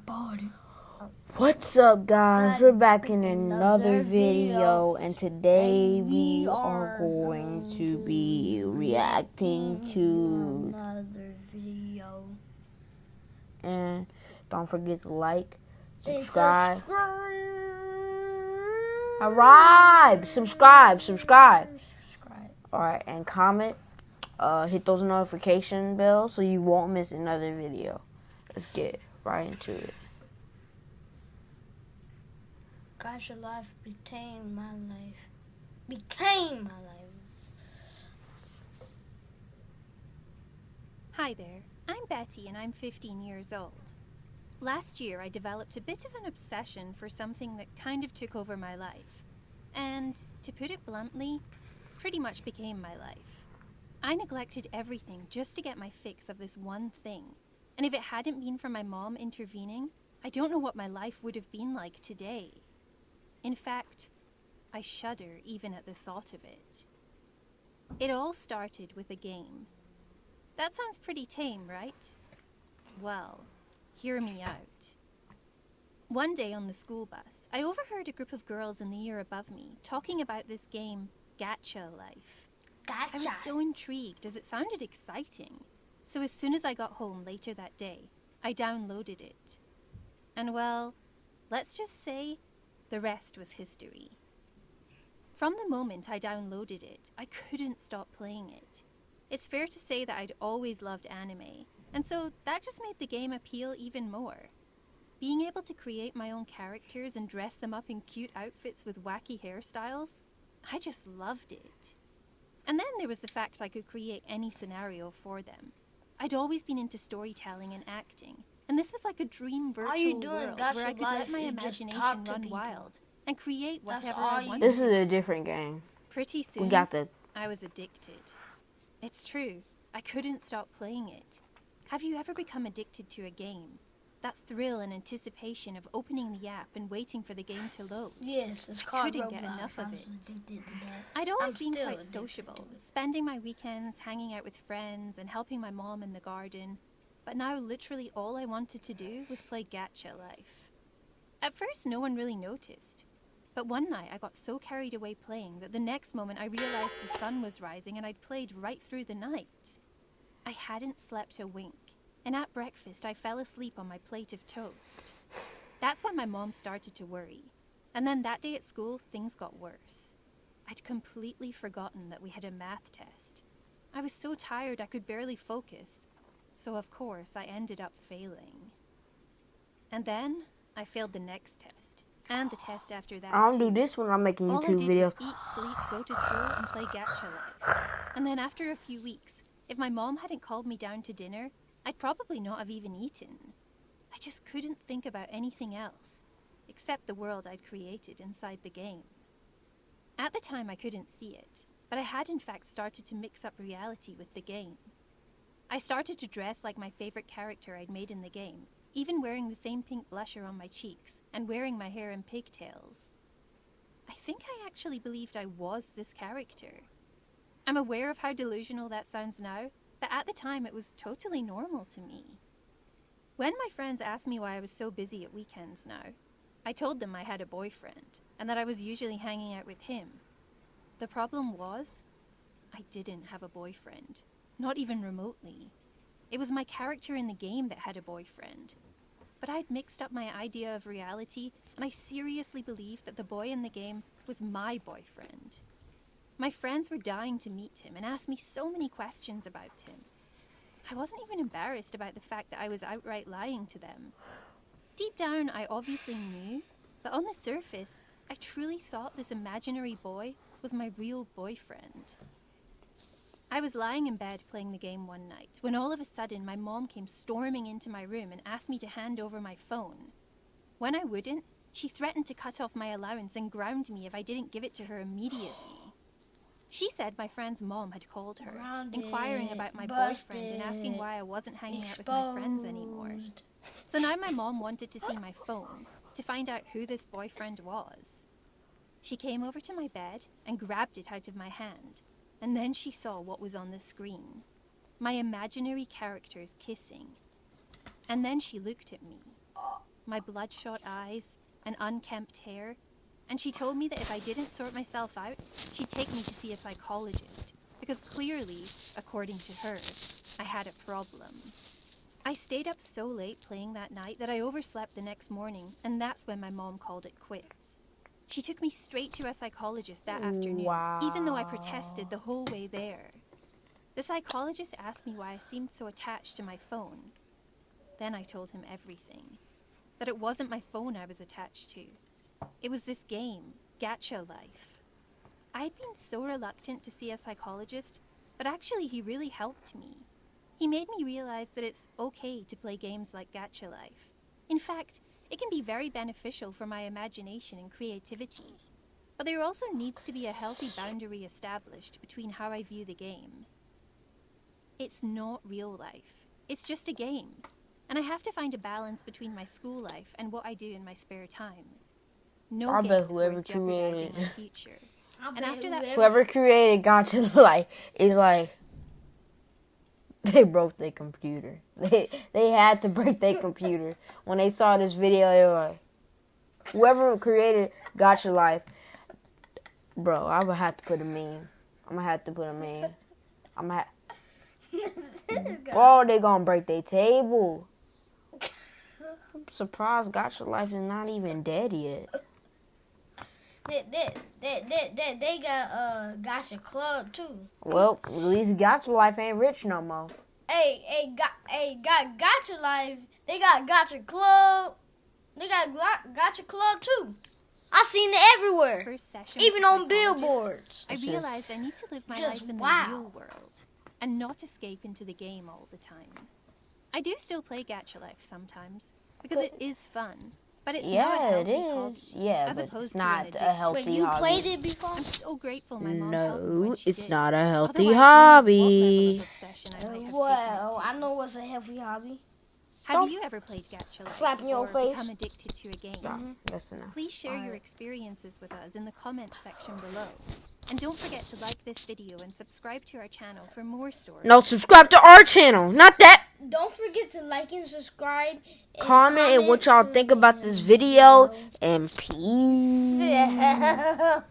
body. What's up, guys? We're back in another video, and today we are going to be reacting to another video. And don't forget to like, subscribe. Alright, subscribe. Alright, and comment. Hit those notification bells so you won't miss another video. Let's get right into it. Gosh, your life became my life. Became my life. Hi there, I'm Betty and I'm 15 years old. Last year I developed a bit of an obsession for something that kind of took over my life. And, to put it bluntly, pretty much became my life. I neglected everything just to get my fix of this one thing. And if it hadn't been for my mom intervening, I don't know what my life would have been like today. In fact, I shudder even at the thought of it. It all started with a game. That sounds pretty tame, right? Well, hear me out. One day on the school bus, I overheard a group of girls in the year above me talking about this game, Gacha Life. Gotcha. I was so intrigued as it sounded exciting. So as soon as I got home later that day, I downloaded it. And well, let's just say the rest was history. From the moment I downloaded it, I couldn't stop playing it. It's fair to say that I'd always loved anime, and so that just made the game appeal even more. Being able to create my own characters and dress them up in cute outfits with wacky hairstyles, I just loved it. And then there was the fact I could create any scenario for them. I'd always been into storytelling and acting, and this was like a dream virtual world where I could let my imagination run wild and create whatever I wanted. This is a different game. Pretty soon, We got the I was addicted. It's true, I couldn't stop playing it. Have you ever become addicted to a game? That thrill and anticipation of opening the app and waiting for the game to load. Yes, it's called Couldn't Roblox. get enough of it. Addicted to that. I'd always been still quite addicted sociable, to it. spending my weekends hanging out with friends and helping my mom in the garden. But now literally all I wanted to do was play Gacha Life. At first no one really noticed. But one night I got so carried away playing that the next moment I realized the sun was rising and I'd played right through the night. I hadn't slept a wink, and at breakfast I fell asleep on my plate of toast. That's when my mom started to worry. And then that day at school, things got worse. I'd completely forgotten that we had a math test. I was so tired I could barely focus, so of course I ended up failing. And then I failed the next test. And the test after that, I don't too. do this when I'm making All I YouTube did videos. was eat, sleep, go to school, and play Gacha Life. And then after a few weeks, if my mom hadn't called me down to dinner, I'd probably not have even eaten. I just couldn't think about anything else, except the world I'd created inside the game. At the time I couldn't see it, but I had in fact started to mix up reality with the game. I started to dress like my favorite character I'd made in the game, even wearing the same pink blusher on my cheeks and wearing my hair in pigtails. I think I actually believed I was this character. I'm aware of how delusional that sounds now, but at the time it was totally normal to me. When my friends asked me why I was so busy at weekends now, I told them I had a boyfriend and that I was usually hanging out with him. The problem was, I didn't have a boyfriend, not even remotely. It was my character in the game that had a boyfriend. But I'd mixed up my idea of reality, and I seriously believed that the boy in the game was my boyfriend. My friends were dying to meet him and asked me so many questions about him. I wasn't even embarrassed about the fact that I was outright lying to them. Deep down, I obviously knew, but on the surface, I truly thought this imaginary boy was my real boyfriend. I was lying in bed playing the game one night when all of a sudden my mom came storming into my room and asked me to hand over my phone. When I wouldn't, she threatened to cut off my allowance and ground me if I didn't give it to her immediately. She said my friend's mom had called her, inquiring about my boyfriend and asking why I wasn't hanging out with my friends anymore. So now my mom wanted to see my phone, to find out who this boyfriend was. She came over to my bed and grabbed it out of my hand. And then she saw what was on the screen. My imaginary characters kissing. And then she looked at me. my bloodshot eyes, and unkempt hair, and she told me that if I didn't sort myself out, she'd take me to see a psychologist, because clearly, according to her, I had a problem. I stayed up so late playing that night that I overslept the next morning, and that's when my mom called it quits. She took me straight to a psychologist that afternoon, even though I protested the whole way there. The psychologist asked me why I seemed so attached to my phone. Then I told him everything. That it wasn't my phone I was attached to. It was this game, Gacha Life. I'd been so reluctant to see a psychologist, but actually he really helped me. He made me realize that it's okay to play games like Gacha Life. In fact, it can be very beneficial for my imagination and creativity. But there also needs to be a healthy boundary established between how I view the game. It's not real life. It's just a game. And I have to find a balance between my school life and what I do in my spare time. No I game bet is whoever worth jeopardizing created my future. I And bet after that- Whoever created Gacha Life is like, they broke their computer. They had to break their computer. When they saw this video, they were like, whoever created Gacha Life, bro, I would have to put a meme. I'm gonna have to put a meme. Bro, they gonna break their table. I'm surprised Gacha Life is not even dead yet. They got Gacha Club too. Well, at least Gacha Life ain't rich no more. Got Gacha Life. They got Gacha Club. They got Gacha Club too. I seen it everywhere, First session even with a on psychologist, billboards. I It's realized I need to live my just life in wow. the real world and not escape into the game all the time. I do still play Gacha Life sometimes because it is fun, but it's not a Yeah, it healthy hobby, is. Yeah, as but opposed it's to not an a addictive- healthy Wait, you hobby. played it before? I'm so grateful my mom helped me when No, she it's did. not a healthy Otherwise, hobby. who knows what level of obsession I might have Well, taken it I to. know what's a healthy hobby. Have you ever played Gacha Life Slap in your or face. become addicted to a game? Stop. That's enough. Please share your experiences with us in the comments section below. And don't forget to like this video and subscribe to our channel for more stories. No, subscribe to our channel, not that. Don't forget to like and subscribe. And Comment and what y'all think about this video. And peace. Yeah.